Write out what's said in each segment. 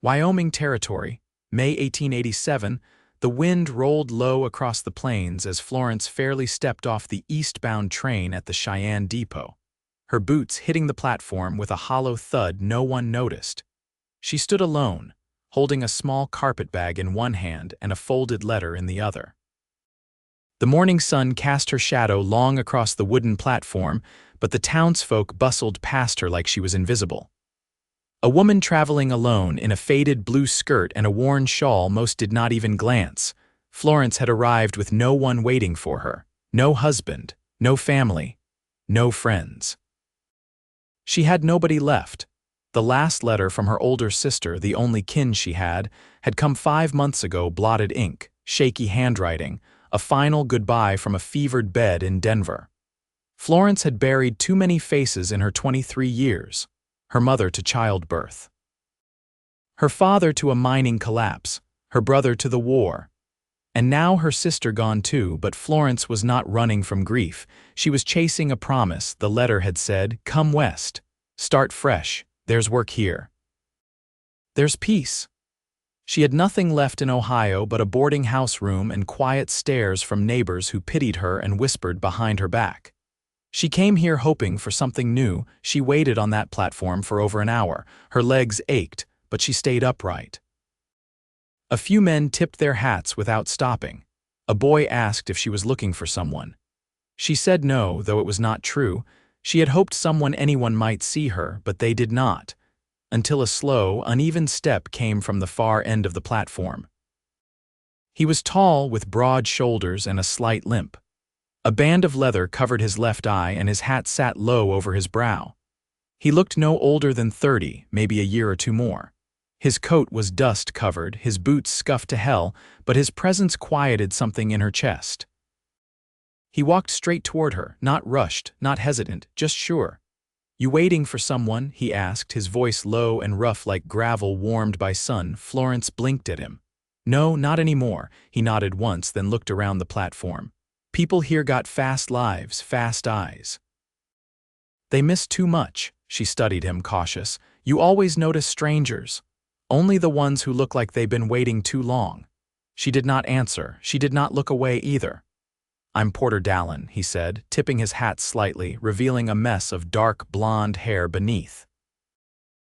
Wyoming Territory, May 1887, the wind rolled low across the plains as Florence Fairley stepped off the eastbound train at the Cheyenne depot. Her boots hitting the platform with a hollow thud no one noticed. She stood alone, holding a small carpetbag in one hand and a folded letter in the other. The morning sun cast her shadow long across the wooden platform, but the townsfolk bustled past her like she was invisible. A woman traveling alone in a faded blue skirt and a worn shawl most did not even glance. Florence had arrived with no one waiting for her, no husband, no family, no friends. She had nobody left. The last letter from her older sister, the only kin she had come 5 months ago, blotted ink, shaky handwriting, a final goodbye from a fevered bed in Denver. Florence had buried too many faces in her 23 years. Her mother to childbirth, her father to a mining collapse, her brother to the war. And now her sister gone too, but Florence was not running from grief. She was chasing a promise. The letter had said, "Come west. Start fresh. There's work here. There's peace." She had nothing left in Ohio but a boarding house room and quiet stares from neighbors who pitied her and whispered behind her back. She came here hoping for something new. She waited on that platform for over an hour. Her legs ached, but she stayed upright. A few men tipped their hats without stopping. A boy asked if she was looking for someone. She said no, though it was not true. She had hoped anyone might see her, but they did not, until a slow, uneven step came from the far end of the platform. He was tall, with broad shoulders and a slight limp. A band of leather covered his left eye and his hat sat low over his brow. He looked no older than 30, maybe a year or two more. His coat was dust-covered, his boots scuffed to hell, but his presence quieted something in her chest. He walked straight toward her, not rushed, not hesitant, just sure. "You waiting for someone?" he asked, his voice low and rough like gravel warmed by sun. Florence blinked at him. "No, not anymore." He nodded once, then looked around the platform. "People here got fast lives, fast eyes. They miss too much." She studied him, cautious. "You always notice strangers. Only the ones who look like they've been waiting too long." She did not answer. She did not look away either. "I'm Porter Dallen," he said, tipping his hat slightly, revealing a mess of dark blonde hair beneath.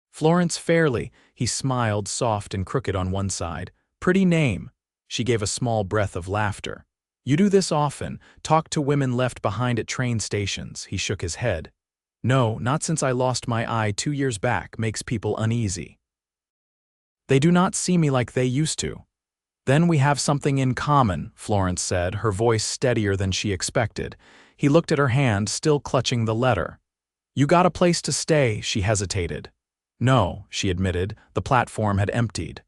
"Florence Fairley," he smiled, soft and crooked on one side. "Pretty name." She gave a small breath of laughter. "You do this often, talk to women left behind at train stations." He shook his head. "No, not since I lost my eye 2 years back. Makes people uneasy. They do not see me like they used to." "Then we have something in common," Florence said, her voice steadier than she expected. He looked at her hand, still clutching the letter. "You got a place to stay?" She hesitated. "No," she admitted. The platform had emptied.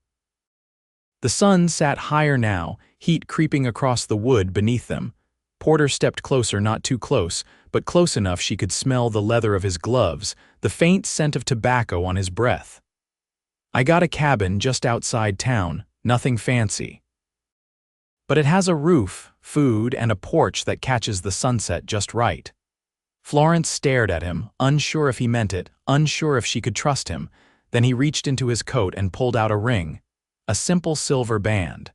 The sun sat higher now, heat creeping across the wood beneath them. Porter stepped closer, not too close, but close enough she could smell the leather of his gloves, the faint scent of tobacco on his breath. "I got a cabin just outside town, nothing fancy. But it has a roof, food, and a porch that catches the sunset just right." Florence stared at him, unsure if he meant it, unsure if she could trust him. Then he reached into his coat and pulled out a ring. A simple silver band.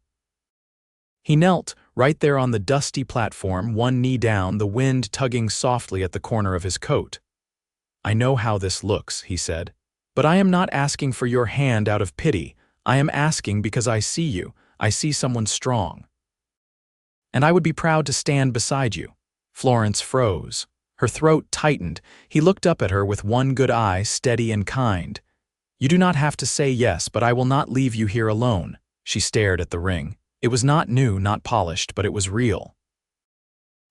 He knelt, right there on the dusty platform, one knee down, the wind tugging softly at the corner of his coat. "I know how this looks," he said, "but I am not asking for your hand out of pity. I am asking because I see you. I see someone strong. And I would be proud to stand beside you." Florence froze. Her throat tightened. He looked up at her with one good eye, steady and kind. "You do not have to say yes, but I will not leave you here alone." She stared at the ring. It was not new, not polished, but it was real.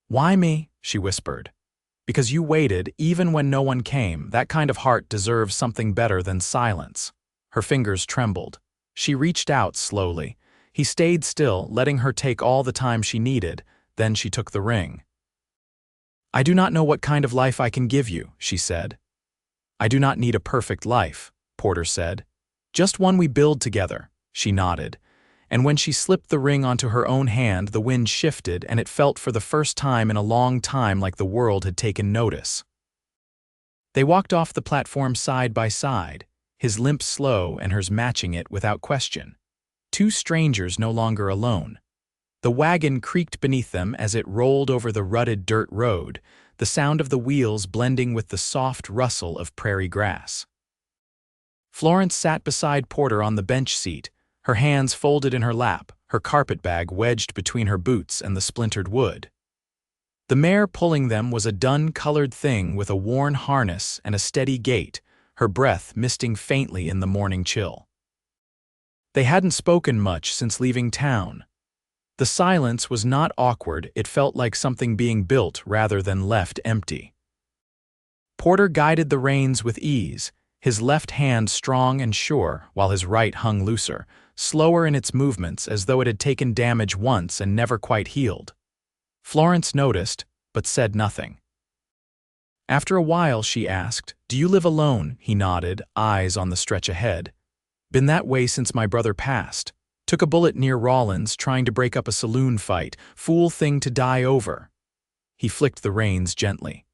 "Why me?" she whispered. "Because you waited, even when no one came. That kind of heart deserves something better than silence." Her fingers trembled. She reached out slowly. He stayed still, letting her take all the time she needed. Then she took the ring. "I do not know what kind of life I can give you," she said. "I do not need a perfect life," Porter said. "Just one we build together." She nodded. And when she slipped the ring onto her own hand, the wind shifted, and it felt for the first time in a long time like the world had taken notice. They walked off the platform side by side. his limp slow and hers matching it without question. Two strangers no longer alone. The wagon creaked beneath them as it rolled over the rutted dirt road, the sound of the wheels blending with the soft rustle of prairie grass. Florence sat beside Porter on the bench seat, her hands folded in her lap, her carpetbag wedged between her boots and the splintered wood. The mare pulling them was a dun-colored thing with a worn harness and a steady gait, her breath misting faintly in the morning chill. They hadn't spoken much since leaving town. The silence was not awkward, it felt like something being built rather than left empty. Porter guided the reins with ease, his left hand strong and sure, while his right hung looser, slower in its movements as though it had taken damage once and never quite healed. Florence noticed, but said nothing. After a while she asked, "Do you live alone?" He nodded, eyes on the stretch ahead. "Been that way since my brother passed. Took a bullet near Rawlins, trying to break up a saloon fight. Fool thing to die over." He flicked the reins gently.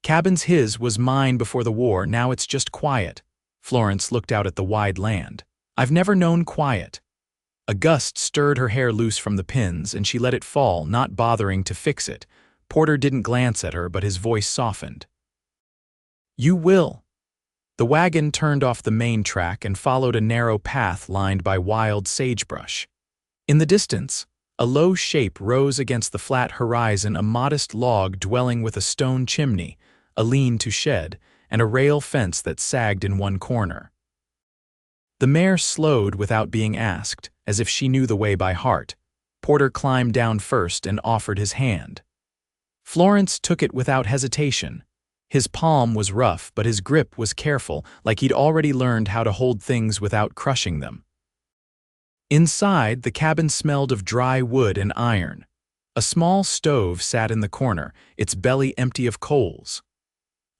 "Cabin's his, was mine before the war, now it's just quiet." Florence looked out at the wide land. "I've never known quiet." A gust stirred her hair loose from the pins, and she let it fall, not bothering to fix it. Porter didn't glance at her, but his voice softened. "You will." The wagon turned off the main track and followed a narrow path lined by wild sagebrush. In the distance, a low shape rose against the flat horizon, a modest log dwelling with a stone chimney, a lean-to shed, and a rail fence that sagged in one corner. The mare slowed without being asked, as if she knew the way by heart. Porter climbed down first and offered his hand. Florence took it without hesitation. His palm was rough, but his grip was careful, like he'd already learned how to hold things without crushing them. Inside, the cabin smelled of dry wood and iron. A small stove sat in the corner, its belly empty of coals.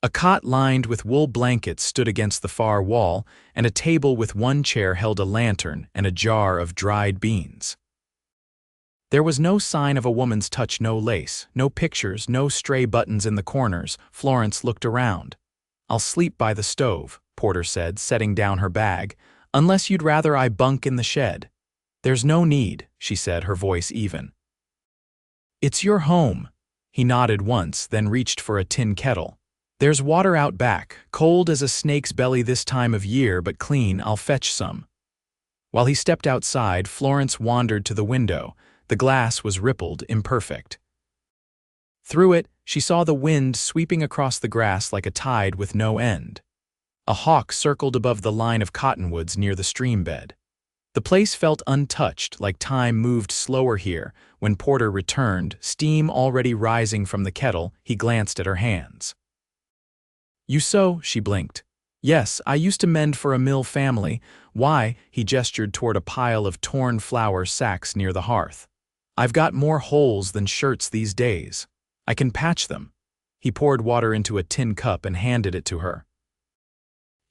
A cot lined with wool blankets stood against the far wall, and a table with one chair held a lantern and a jar of dried beans. There was no sign of a woman's touch, no lace, no pictures, no stray buttons in the corners. Florence looked around. "I'll sleep by the stove," Porter said, setting down her bag, "unless you'd rather I bunk in the shed." "There's no need," she said, her voice even. "It's your home." He nodded once, then reached for a tin kettle. "There's water out back, cold as a snake's belly this time of year, but clean. I'll fetch some." While he stepped outside, Florence wandered to the window. The glass was rippled, imperfect. Through it, she saw the wind sweeping across the grass like a tide with no end. A hawk circled above the line of cottonwoods near the stream bed. The place felt untouched, like time moved slower here. When Porter returned, steam already rising from the kettle, he glanced at her hands. "You sew?" She blinked. "Yes, I used to mend for a mill family." "Why?" He gestured toward a pile of torn flour sacks near the hearth. "I've got more holes than shirts these days. I can patch them." He poured water into a tin cup and handed it to her.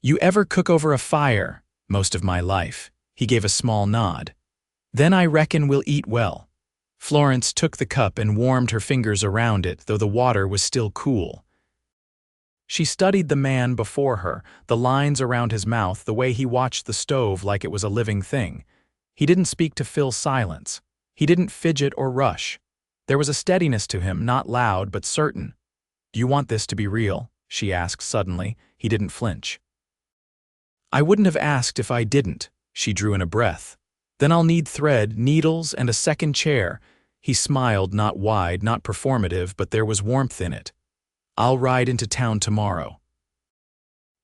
"You ever cook over a fire?" "Most of my life." He gave a small nod. "Then I reckon we'll eat well." Florence took the cup and warmed her fingers around it, though the water was still cool. She studied the man before her, the lines around his mouth, the way he watched the stove like it was a living thing. He didn't speak to fill silence. He didn't fidget or rush. There was a steadiness to him, not loud but certain. "Do you want this to be real?" she asked suddenly. He didn't flinch. "I wouldn't have asked if I didn't." She drew in a breath. "Then I'll need thread, needles, and a second chair." He smiled, not wide, not performative, but there was warmth in it. "I'll ride into town tomorrow."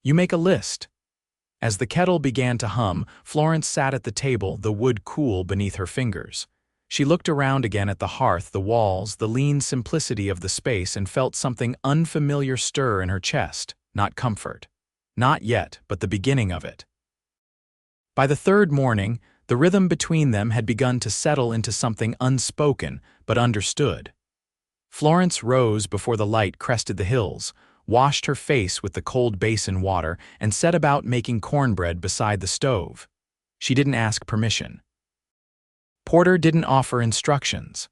"You make a list." As the kettle began to hum, Florence sat at the table, the wood cool beneath her fingers. She looked around again at the hearth, the walls, the lean simplicity of the space, and felt something unfamiliar stir in her chest. Not comfort. Not yet, but the beginning of it. By the third morning, the rhythm between them had begun to settle into something unspoken, but understood. Florence rose before the light crested the hills, washed her face with the cold basin water, and set about making cornbread beside the stove. She didn't ask permission. Porter didn't offer instructions.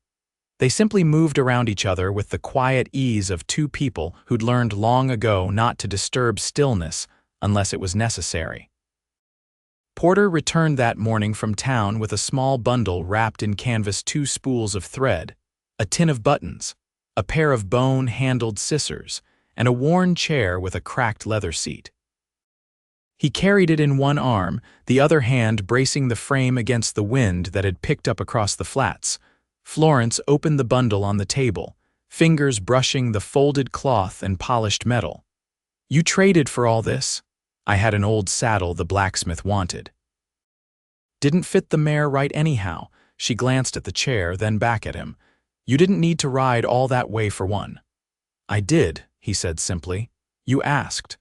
They simply moved around each other with the quiet ease of two people who'd learned long ago not to disturb stillness unless it was necessary. Porter returned that morning from town with a small bundle wrapped in canvas, 2 spools of thread, a tin of buttons, a pair of bone-handled scissors, and a worn chair with a cracked leather seat. He carried it in one arm, the other hand bracing the frame against the wind that had picked up across the flats. Florence opened the bundle on the table, fingers brushing the folded cloth and polished metal. "You traded for all this?" "I had an old saddle the blacksmith wanted." "Didn't fit the mare right anyhow." She glanced at the chair, then back at him. "You didn't need to ride all that way for one." "I did," he said simply. "You asked."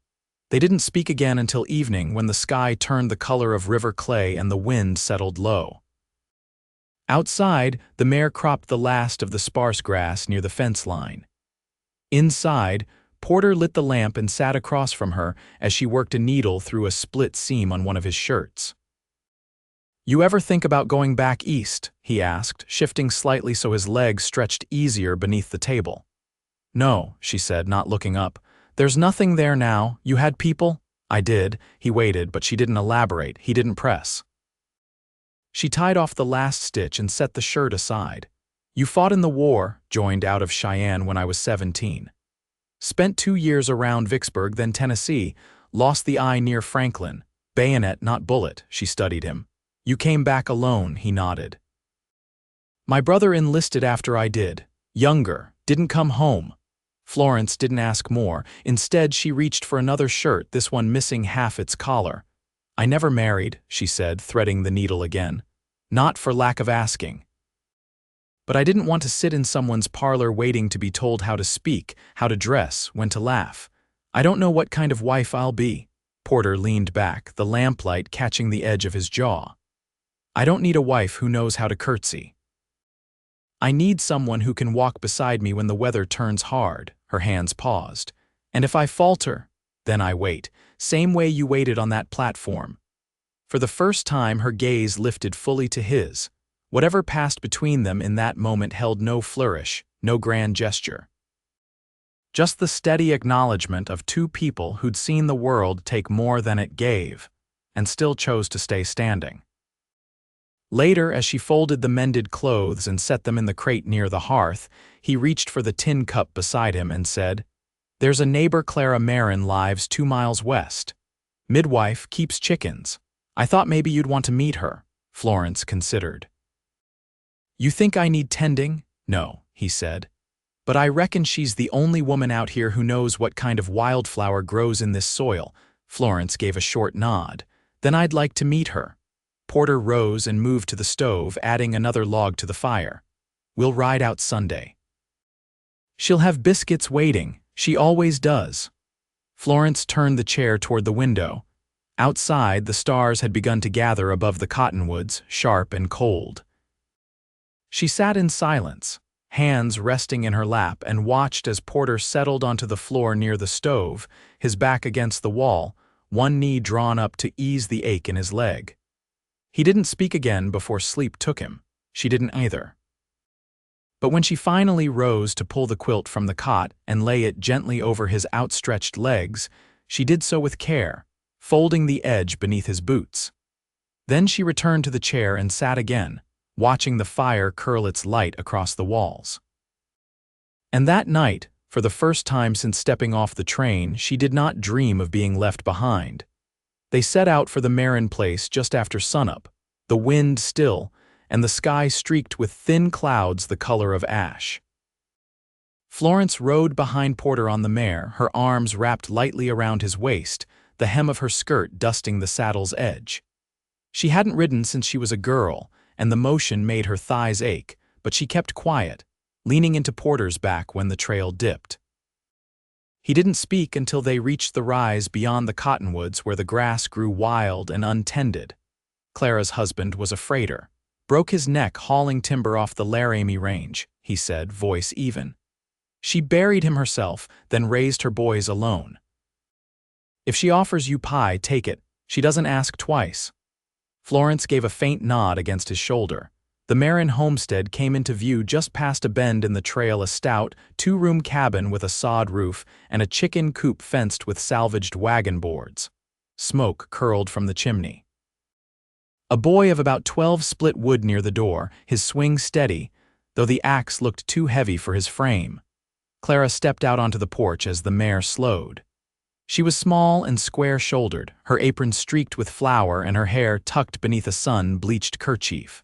They didn't speak again until evening, when the sky turned the color of river clay and the wind settled low. Outside, the mare cropped the last of the sparse grass near the fence line. Inside, Porter lit the lamp and sat across from her as she worked a needle through a split seam on one of his shirts. "You ever think about going back east?" he asked, shifting slightly so his legs stretched easier beneath the table. "No," she said, not looking up. "There's nothing there now. You had people?" "I did." He waited, but she didn't elaborate. He didn't press. She tied off the last stitch and set the shirt aside. "You fought in the war," joined out of Cheyenne when I was 17. "Spent 2 years around Vicksburg, then Tennessee. Lost the eye near Franklin. Bayonet, not bullet." She studied him. "You came back alone," he nodded. "My brother enlisted after I did. Younger, didn't come home." Florence didn't ask more. Instead, she reached for another shirt, this one missing half its collar. "I never married," she said, threading the needle again. "Not for lack of asking. But I didn't want to sit in someone's parlor waiting to be told how to speak, how to dress, when to laugh. I don't know what kind of wife I'll be." Porter leaned back, the lamplight catching the edge of his jaw. "I don't need a wife who knows how to curtsy. I need someone who can walk beside me when the weather turns hard." Her hands paused. "And if I falter, then I wait, same way you waited on that platform." For the first time, her gaze lifted fully to his. Whatever passed between them in that moment held no flourish, no grand gesture. Just the steady acknowledgement of 2 people who'd seen the world take more than it gave, and still chose to stay standing. Later, as she folded the mended clothes and set them in the crate near the hearth, he reached for the tin cup beside him and said, "There's a neighbor, Clara Marin, lives 2 miles west. Midwife, keeps chickens. I thought maybe you'd want to meet her." Florence considered. "You think I need tending?" "No," he said. "But I reckon she's the only woman out here who knows what kind of wildflower grows in this soil." Florence gave a short nod. "Then I'd like to meet her." Porter rose and moved to the stove, adding another log to the fire. "We'll ride out Sunday. She'll have biscuits waiting. She always does." Florence turned the chair toward the window. Outside, the stars had begun to gather above the cottonwoods, sharp and cold. She sat in silence, hands resting in her lap, and watched as Porter settled onto the floor near the stove, his back against the wall, one knee drawn up to ease the ache in his leg. He didn't speak again before sleep took him. She didn't either. But when she finally rose to pull the quilt from the cot and lay it gently over his outstretched legs, she did so with care, folding the edge beneath his boots. Then she returned to the chair and sat again, watching the fire curl its light across the walls. And that night, for the first time since stepping off the train, she did not dream of being left behind. They set out for the Marin place just after sunup, the wind still, and the sky streaked with thin clouds the color of ash. Florence rode behind Porter on the mare, her arms wrapped lightly around his waist, the hem of her skirt dusting the saddle's edge. She hadn't ridden since she was a girl, and the motion made her thighs ache, but she kept quiet, leaning into Porter's back when the trail dipped. He didn't speak until they reached the rise beyond the cottonwoods where the grass grew wild and untended. Clara's husband was a freighter. "Broke his neck hauling timber off the Laramie Range," he said, voice even. "She buried him herself, then raised her boys alone. If she offers you pie, take it. She doesn't ask twice." Florence gave a faint nod against his shoulder. The Marin homestead came into view just past a bend in the trail, a stout, 2-room cabin with a sod roof and a chicken coop fenced with salvaged wagon boards. Smoke curled from the chimney. A boy of about 12 split wood near the door, his swing steady, though the axe looked too heavy for his frame. Clara stepped out onto the porch as the mare slowed. She was small and square-shouldered, her apron streaked with flour and her hair tucked beneath a sun-bleached kerchief.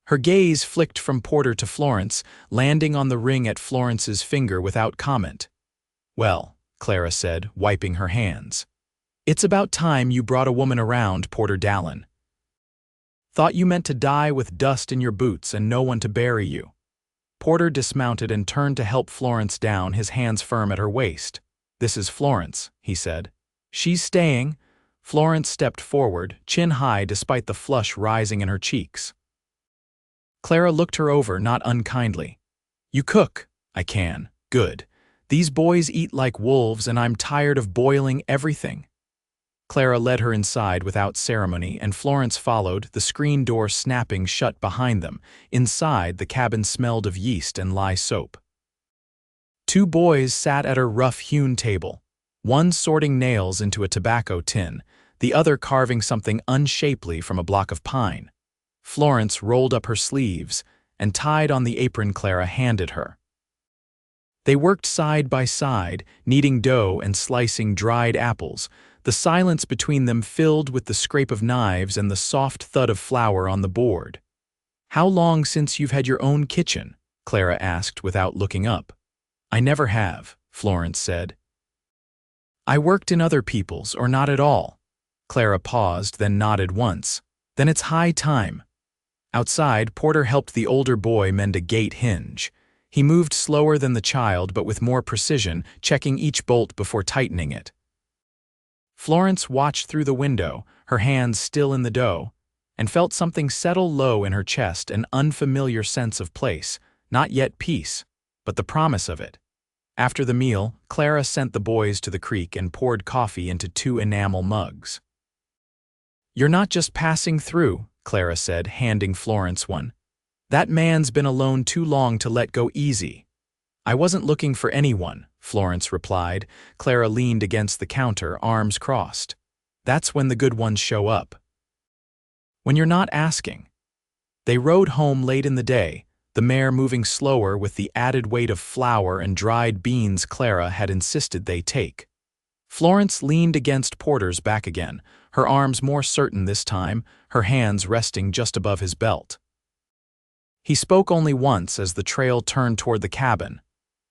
Her gaze flicked from Porter to Florence, landing on the ring at Florence's finger without comment. "Well," Clara said, wiping her hands. "It's about time you brought a woman around, Porter Dallen. Thought you meant to die with dust in your boots and no one to bury you." Porter dismounted and turned to help Florence down, his hands firm at her waist. "This is Florence," he said. "She's staying." Florence stepped forward, chin high despite the flush rising in her cheeks. Clara looked her over, not unkindly. "You cook." "I can." "Good. These boys eat like wolves and I'm tired of boiling everything." Clara led her inside without ceremony, and Florence followed, the screen door snapping shut behind them. Inside, the cabin smelled of yeast and lye soap. Two boys sat at a rough-hewn table, one sorting nails into a tobacco tin, the other carving something unshapely from a block of pine. Florence rolled up her sleeves and tied on the apron Clara handed her. They worked side by side, kneading dough and slicing dried apples, the silence between them filled with the scrape of knives and the soft thud of flour on the board. "How long since you've had your own kitchen?" Clara asked without looking up. "I never have," Florence said. "I worked in other people's, or not at all." Clara paused, then nodded once. "Then it's high time." Outside, Porter helped the older boy mend a gate hinge. He moved slower than the child, but with more precision, checking each bolt before tightening it. Florence watched through the window, her hands still in the dough, and felt something settle low in her chest, an unfamiliar sense of place, not yet peace, but the promise of it. After the meal, Clara sent the boys to the creek and poured coffee into 2 enamel mugs. "You're not just passing through," Clara said, handing Florence one. "That man's been alone too long to let go easy." "I wasn't looking for anyone," Florence replied. Clara leaned against the counter, arms crossed. "That's when the good ones show up. When you're not asking." They rode home late in the day, the mare moving slower with the added weight of flour and dried beans Clara had insisted they take. Florence leaned against Porter's back again, her arms more certain this time, her hands resting just above his belt. He spoke only once as the trail turned toward the cabin.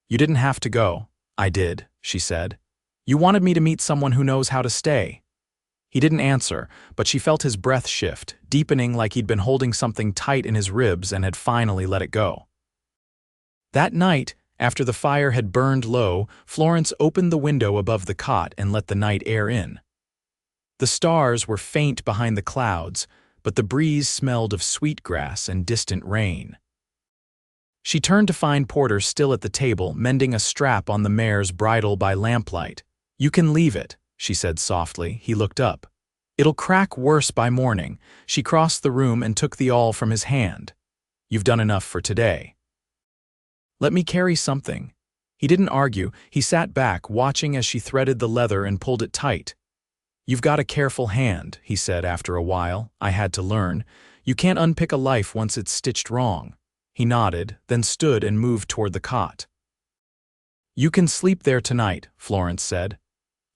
"You didn't have to go." "I did," she said. "You wanted me to meet someone who knows how to stay." He didn't answer, but she felt his breath shift, deepening like he'd been holding something tight in his ribs and had finally let it go. That night, after the fire had burned low, Florence opened the window above the cot and let the night air in. The stars were faint behind the clouds, but the breeze smelled of sweetgrass and distant rain. She turned to find Porter still at the table, mending a strap on the mare's bridle by lamplight. "You can leave it," she said softly. He looked up. "It'll crack worse by morning." She crossed the room and took the awl from his hand. "You've done enough for today." "Let me carry something." He didn't argue. He sat back, watching as she threaded the leather and pulled it tight. "You've got a careful hand," he said after a while. "I had to learn. You can't unpick a life once it's stitched wrong." He nodded, then stood and moved toward the cot. "You can sleep there tonight," Florence said.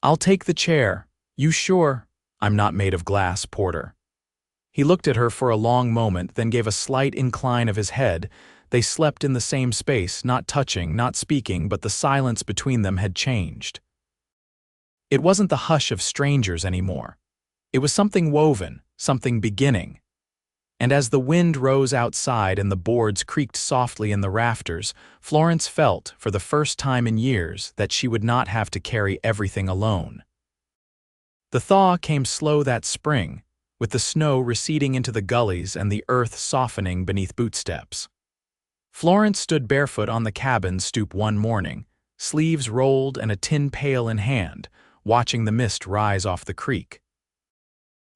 "I'll take the chair." "You sure?" "I'm not made of glass, Porter." He looked at her for a long moment, then gave a slight incline of his head. They slept in the same space, not touching, not speaking, but the silence between them had changed. It wasn't the hush of strangers anymore. It was something woven, something beginning. And as the wind rose outside and the boards creaked softly in the rafters, Florence felt, for the first time in years, that she would not have to carry everything alone. The thaw came slow that spring, with the snow receding into the gullies and the earth softening beneath bootsteps. Florence stood barefoot on the cabin stoop one morning, sleeves rolled and a tin pail in hand, watching the mist rise off the creek.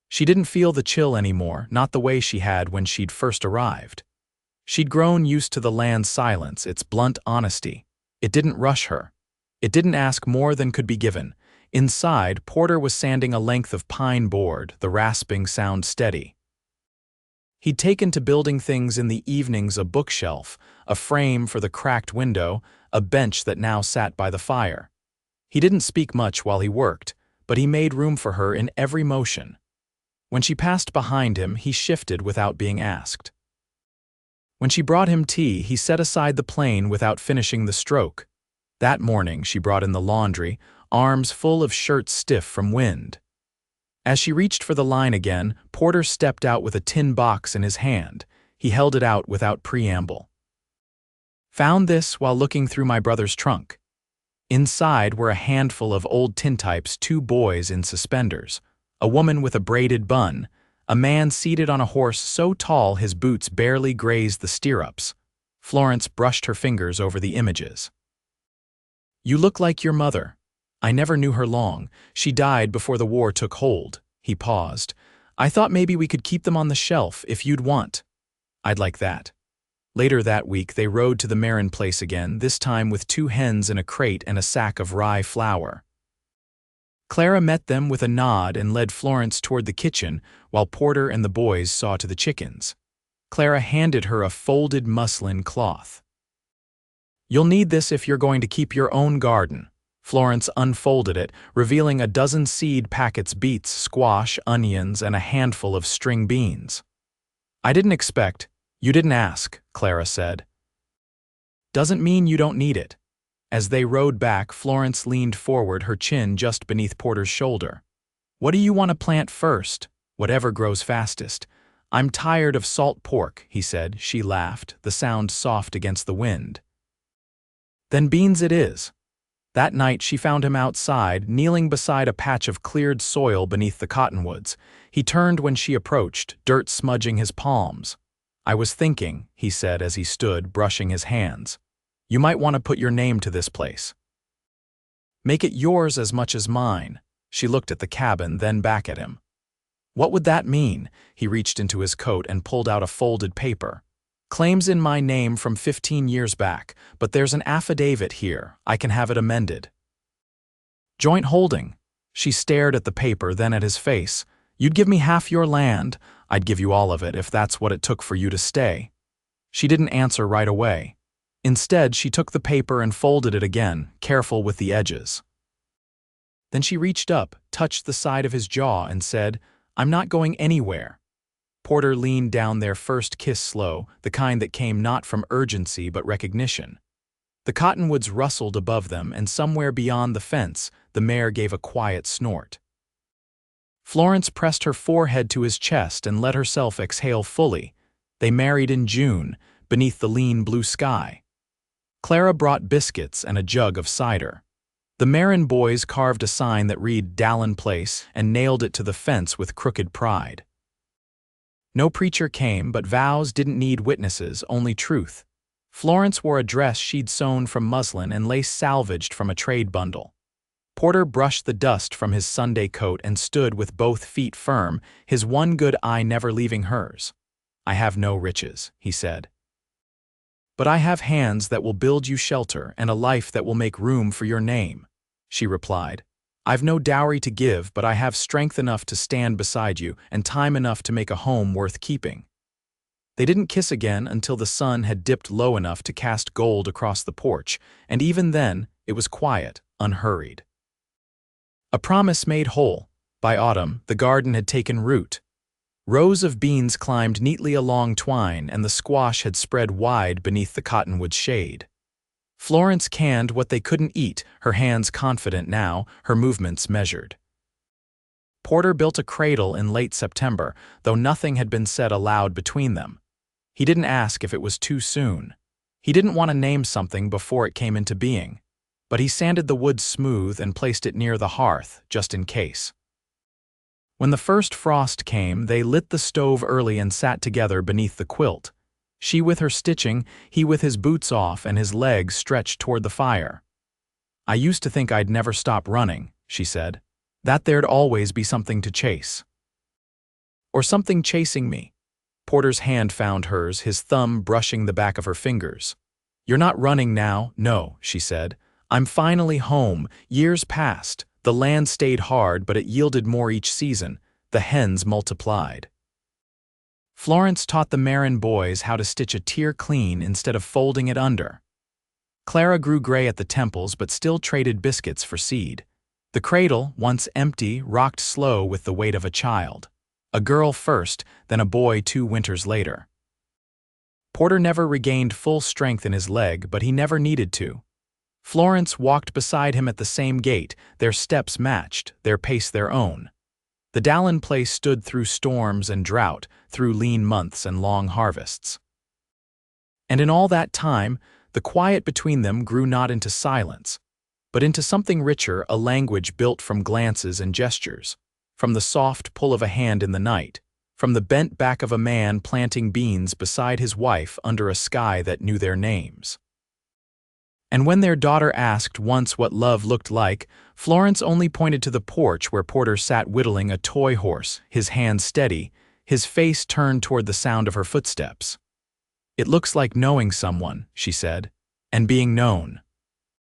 She didn't feel the chill anymore, not the way she had when she'd first arrived. She'd grown used to the land's silence, its blunt honesty. It didn't rush her. It didn't ask more than could be given. Inside, Porter was sanding a length of pine board, the rasping sound steady. He'd taken to building things in the evenings: a bookshelf, a frame for the cracked window, a bench that now sat by the fire. He didn't speak much while he worked, but he made room for her in every motion. When she passed behind him, he shifted without being asked. When she brought him tea, he set aside the plane without finishing the stroke. That morning, she brought in the laundry, arms full of shirts stiff from wind. As she reached for the line again, Porter stepped out with a tin box in his hand. He held it out without preamble. "Found this while looking through my brother's trunk." Inside were a handful of old tintypes, 2 boys in suspenders, a woman with a braided bun, a man seated on a horse so tall his boots barely grazed the stirrups. Florence brushed her fingers over the images. "You look like your mother. I never knew her long. She died before the war took hold." He paused. "I thought maybe we could keep them on the shelf if you'd want." "I'd like that." Later that week, they rode to the Marin place again, this time with 2 hens in a crate and a sack of rye flour. Clara met them with a nod and led Florence toward the kitchen, while Porter and the boys saw to the chickens. Clara handed her a folded muslin cloth. "You'll need this if you're going to keep your own garden." Florence unfolded it, revealing a dozen seed packets: beets, squash, onions, and a handful of string beans. "I didn't expect. You didn't ask," Clara said. "Doesn't mean you don't need it." As they rode back, Florence leaned forward, her chin just beneath Porter's shoulder. "What do you want to plant first?" "Whatever grows fastest." "I'm tired of salt pork," he said. She laughed, the sound soft against the wind. "Then beans it is." That night she found him outside, kneeling beside a patch of cleared soil beneath the cottonwoods. He turned when she approached, dirt smudging his palms. "I was thinking," he said as he stood, brushing his hands. "You might want to put your name to this place. Make it yours as much as mine." She looked at the cabin, then back at him. "What would that mean?" He reached into his coat and pulled out a folded paper. "Claims in my name from 15 years back, but there's an affidavit here. I can have it amended." "Joint holding." She stared at the paper, then at his face. "You'd give me half your land. I'd give you all of it if that's what it took for you to stay." She didn't answer right away. Instead, she took the paper and folded it again, careful with the edges. Then she reached up, touched the side of his jaw, and said, "I'm not going anywhere." Porter leaned down, their first kiss slow, the kind that came not from urgency but recognition. The cottonwoods rustled above them, and somewhere beyond the fence, the mare gave a quiet snort. Florence pressed her forehead to his chest and let herself exhale fully. They married in June, beneath the lean blue sky. Clara brought biscuits and a jug of cider. The Marin boys carved a sign that read "Dallen Place" and nailed it to the fence with crooked pride. No preacher came, but vows didn't need witnesses, only truth. Florence wore a dress she'd sewn from muslin and lace salvaged from a trade bundle. Porter brushed the dust from his Sunday coat and stood with both feet firm, his one good eye never leaving hers. "I have no riches," he said. "But I have hands that will build you shelter and a life that will make room for your name," she replied. "I've no dowry to give, but I have strength enough to stand beside you and time enough to make a home worth keeping." They didn't kiss again until the sun had dipped low enough to cast gold across the porch, and even then, it was quiet, unhurried. A promise made whole. By autumn, the garden had taken root. Rows of beans climbed neatly along twine, and the squash had spread wide beneath the cottonwood's shade. Florence canned what they couldn't eat, her hands confident now, her movements measured. Porter built a cradle in late September, though nothing had been said aloud between them. He didn't ask if it was too soon. He didn't want to name something before it came into being, but he sanded the wood smooth and placed it near the hearth, just in case. When the first frost came, they lit the stove early and sat together beneath the quilt. She with her stitching, he with his boots off and his legs stretched toward the fire. "I used to think I'd never stop running," she said. "That there'd always be something to chase. Or something chasing me." Porter's hand found hers, his thumb brushing the back of her fingers. "You're not running now, no," she said. "I'm finally home, years past, The land stayed hard, but it yielded more each season. The hens multiplied. Florence taught the Marin boys how to stitch a tier clean instead of folding it under. Clara grew gray at the temples but still traded biscuits for seed. The cradle, once empty, rocked slow with the weight of a child. A girl first, then a boy 2 winters later. Porter never regained full strength in his leg, but he never needed to. Florence walked beside him at the same gait, their steps matched, their pace their own. The Dallen place stood through storms and drought, through lean months and long harvests. And in all that time, the quiet between them grew not into silence, but into something richer, a language built from glances and gestures, from the soft pull of a hand in the night, from the bent back of a man planting beans beside his wife under a sky that knew their names. And when their daughter asked once what love looked like, Florence only pointed to the porch where Porter sat whittling a toy horse, his hand steady, his face turned toward the sound of her footsteps. "It looks like knowing someone," she said, "and being known."